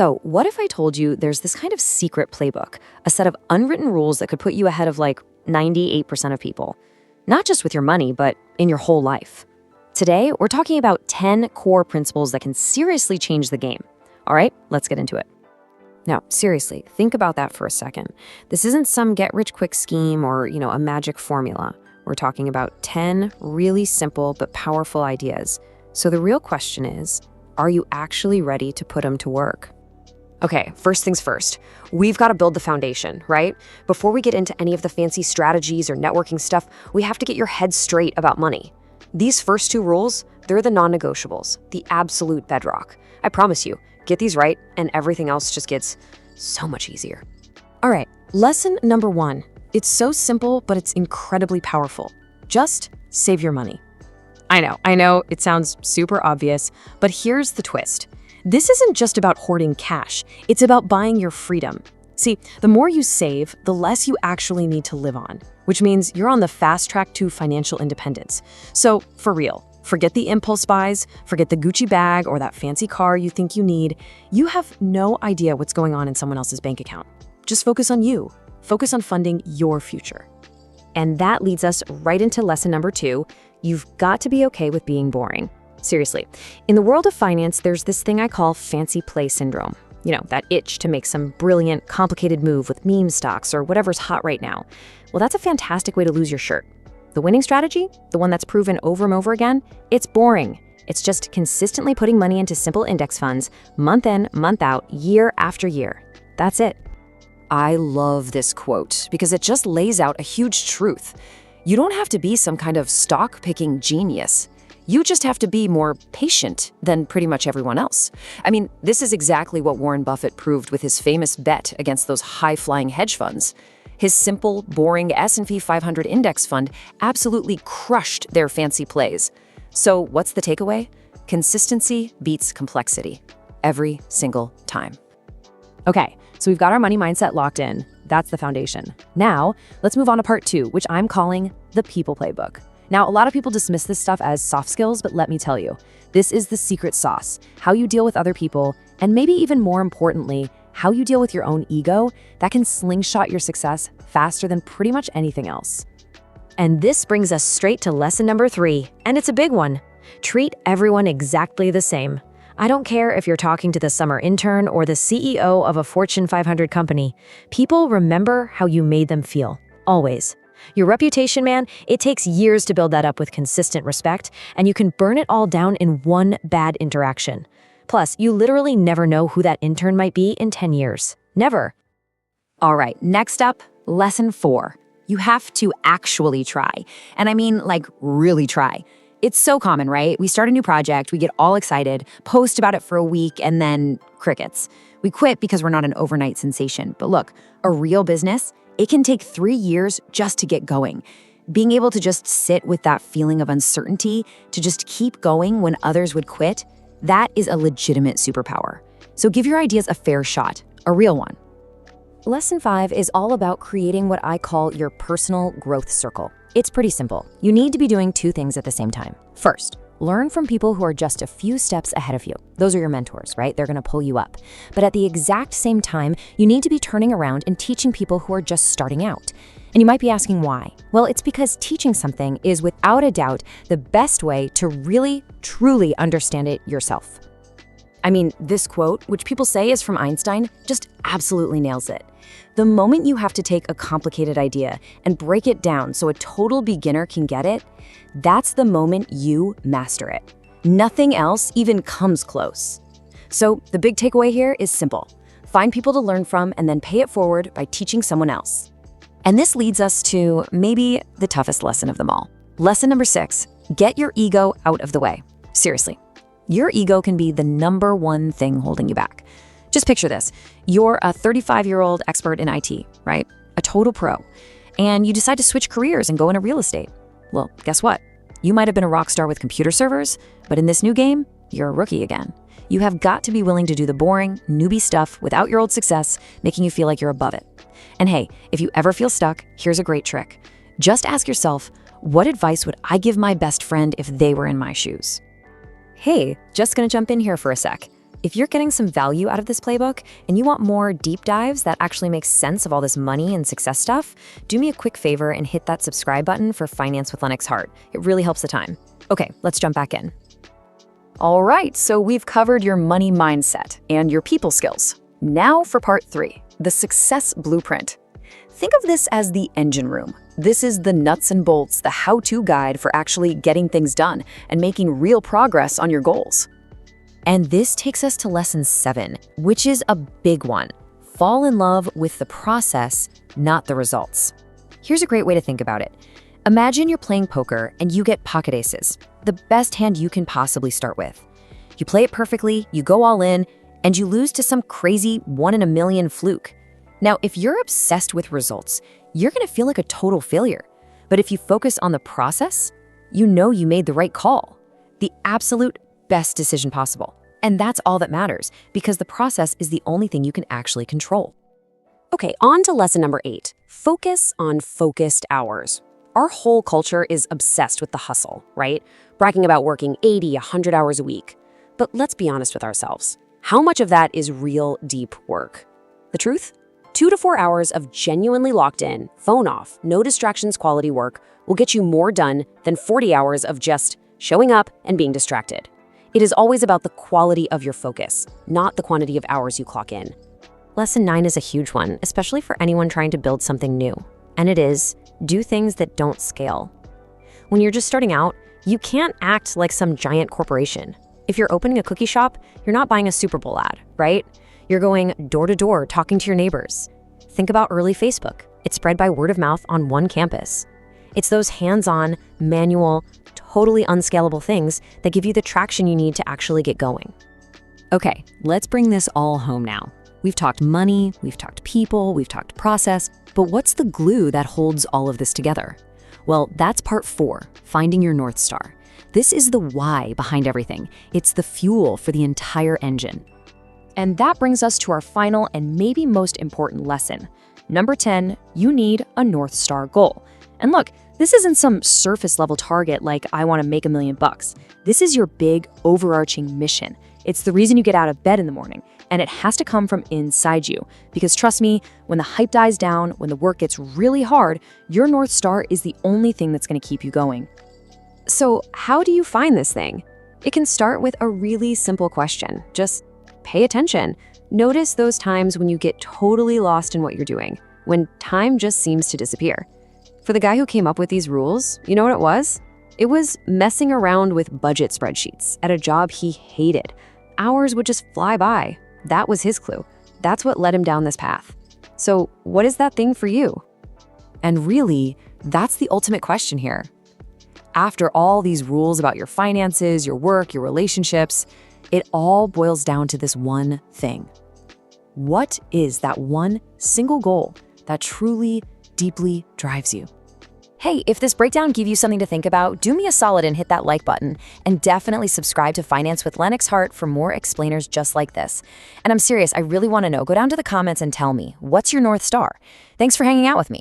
So, what if I told you there's this kind of secret playbook, a set of unwritten rules that could put you ahead of like 98% of people? Not just with your money, but in your whole life. Today, we're talking about 10 core principles that can seriously change the game. All right, let's get into it. Now, seriously, think about that for a second. This isn't some get-rich-quick scheme or, a magic formula. We're talking about 10 really simple but powerful ideas. So the real question is, are you actually ready to put them to work? Okay, first things first. We've got to build the foundation, right? Before we get into any of the fancy strategies or networking stuff, we have to get your head straight about money. These first two rules, they're the non-negotiables, the absolute bedrock. I promise you, get these right and everything else just gets so much easier. All right, lesson number 1. It's so simple, but it's incredibly powerful. Just save your money. I know, it sounds super obvious, but here's the twist. This isn't just about hoarding cash, it's about buying your freedom. See, the more you save, the less you actually need to live on, which means you're on the fast track to financial independence. So, for real, forget the impulse buys, forget the Gucci bag or that fancy car you think you need. You have no idea what's going on in someone else's bank account. Just focus on you. Focus on funding your future. And that leads us right into lesson number 2. You've got to be okay with being boring. Seriously, in the world of finance, there's this thing I call fancy play syndrome. That itch to make some brilliant, complicated move with meme stocks or whatever's hot right now. Well, that's a fantastic way to lose your shirt. The winning strategy, the one that's proven over and over again, it's boring. It's just consistently putting money into simple index funds, month in, month out, year after year. That's it. I love this quote because it just lays out a huge truth. You don't have to be some kind of stock-picking genius. You just have to be more patient than pretty much everyone else. I mean, this is exactly what Warren Buffett proved with his famous bet against those high-flying hedge funds. His simple, boring S&P 500 index fund absolutely crushed their fancy plays. So what's the takeaway? Consistency beats complexity every single time. Okay, so we've got our money mindset locked in. That's the foundation. Now, let's move on to part 2, which I'm calling the people playbook. Now, a lot of people dismiss this stuff as soft skills, but let me tell you, this is the secret sauce, how you deal with other people, and maybe even more importantly, how you deal with your own ego that can slingshot your success faster than pretty much anything else. And this brings us straight to lesson number 3, and it's a big one. Treat everyone exactly the same. I don't care if you're talking to the summer intern or the CEO of a Fortune 500 company. People remember how you made them feel, always. Your reputation, man, it takes years to build that up with consistent respect, and you can burn it all down in one bad interaction. Plus, you literally never know who that intern might be in 10 years. Never. All right, next up, lesson 4. You have to actually try. And I mean, like, really try. It's so common, right? We start a new project, we get all excited, post about it for a week, and then crickets. We quit because we're not an overnight sensation. But look, a real business, it can take 3 years just to get going. Being able to just sit with that feeling of uncertainty, to just keep going when others would quit, that is a legitimate superpower. So give your ideas a fair shot, a real one. Lesson 5 is all about creating what I call your personal growth circle. It's pretty simple. You need to be doing 2 things at the same time. First, learn from people who are just a few steps ahead of you. Those are your mentors, right? They're gonna pull you up. But at the exact same time, you need to be turning around and teaching people who are just starting out. And you might be asking why. Well, it's because teaching something is without a doubt the best way to really, truly understand it yourself. I mean, this quote, which people say is from Einstein, just absolutely nails it. The moment you have to take a complicated idea and break it down so a total beginner can get it, that's the moment you master it. Nothing else even comes close. So the big takeaway here is simple. Find people to learn from and then pay it forward by teaching someone else. And this leads us to maybe the toughest lesson of them all. Lesson number 6, get your ego out of the way. Seriously. Your ego can be the number one thing holding you back. Just picture this. You're a 35-year-old expert in IT, right? A total pro. And you decide to switch careers and go into real estate. Well, guess what? You might have been a rock star with computer servers, but in this new game, you're a rookie again. You have got to be willing to do the boring, newbie stuff without your old success, making you feel like you're above it. And hey, if you ever feel stuck, here's a great trick. Just ask yourself, what advice would I give my best friend if they were in my shoes? Hey, just gonna jump in here for a sec. If you're getting some value out of this playbook and you want more deep dives that actually make sense of all this money and success stuff, do me a quick favor and hit that subscribe button for Finance with Lennox Hart. It really helps the time. Okay, let's jump back in. All right, so we've covered your money mindset and your people skills. Now for part 3, the success blueprint. Think of this as the engine room. This is the nuts and bolts, the how-to guide for actually getting things done and making real progress on your goals. And this takes us to lesson 7, which is a big one. Fall in love with the process, not the results. Here's a great way to think about it. Imagine you're playing poker and you get pocket aces, the best hand you can possibly start with. You play it perfectly, you go all in, and you lose to some crazy 1 in a million fluke. Now, if you're obsessed with results, you're gonna feel like a total failure. But if you focus on the process, you know you made the right call, the absolute best decision possible. And that's all that matters, because the process is the only thing you can actually control. Okay, on to lesson number 8. Focus on focused hours. Our whole culture is obsessed with the hustle, right? Bragging about working 80, 100 hours a week. But let's be honest with ourselves. How much of that is real deep work? The truth? 2 to 4 hours of genuinely locked in, phone off, no distractions quality work will get you more done than 40 hours of just showing up and being distracted. It is always about the quality of your focus, not the quantity of hours you clock in. Lesson 9 is a huge one, especially for anyone trying to build something new. And it is, do things that don't scale. When you're just starting out, you can't act like some giant corporation. If you're opening a cookie shop, you're not buying a Super Bowl ad, right? You're going door to door, talking to your neighbors. Think about early Facebook. It spread by word of mouth on one campus. It's those hands-on, manual, totally unscalable things that give you the traction you need to actually get going. Okay, let's bring this all home now. We've talked money, we've talked people, we've talked process, but what's the glue that holds all of this together? Well, that's part 4, finding your North Star. This is the why behind everything. It's the fuel for the entire engine. And that brings us to our final and maybe most important lesson. Number 10, you need a North Star goal. And look, this isn't some surface level target like I want to make $1 million. This is your big overarching mission. It's the reason you get out of bed in the morning, and it has to come from inside you. Because trust me, when the hype dies down, when the work gets really hard, your North Star is the only thing that's going to keep you going. So how do you find this thing? It can start with a really simple question. Just pay attention. Notice those times when you get totally lost in what you're doing, when time just seems to disappear. For the guy who came up with these rules, you know what it was? It was messing around with budget spreadsheets at a job he hated. Hours would just fly by. That was his clue. That's what led him down this path. So what is that thing for you? And really, that's the ultimate question here. After all these rules about your finances, your work, your relationships, it all boils down to this one thing. What is that one single goal that truly, deeply drives you? Hey, if this breakdown gave you something to think about, do me a solid and hit that like button. And definitely subscribe to Finance with Lennox Hart for more explainers just like this. And I'm serious, I really want to know. Go down to the comments and tell me, what's your North Star? Thanks for hanging out with me.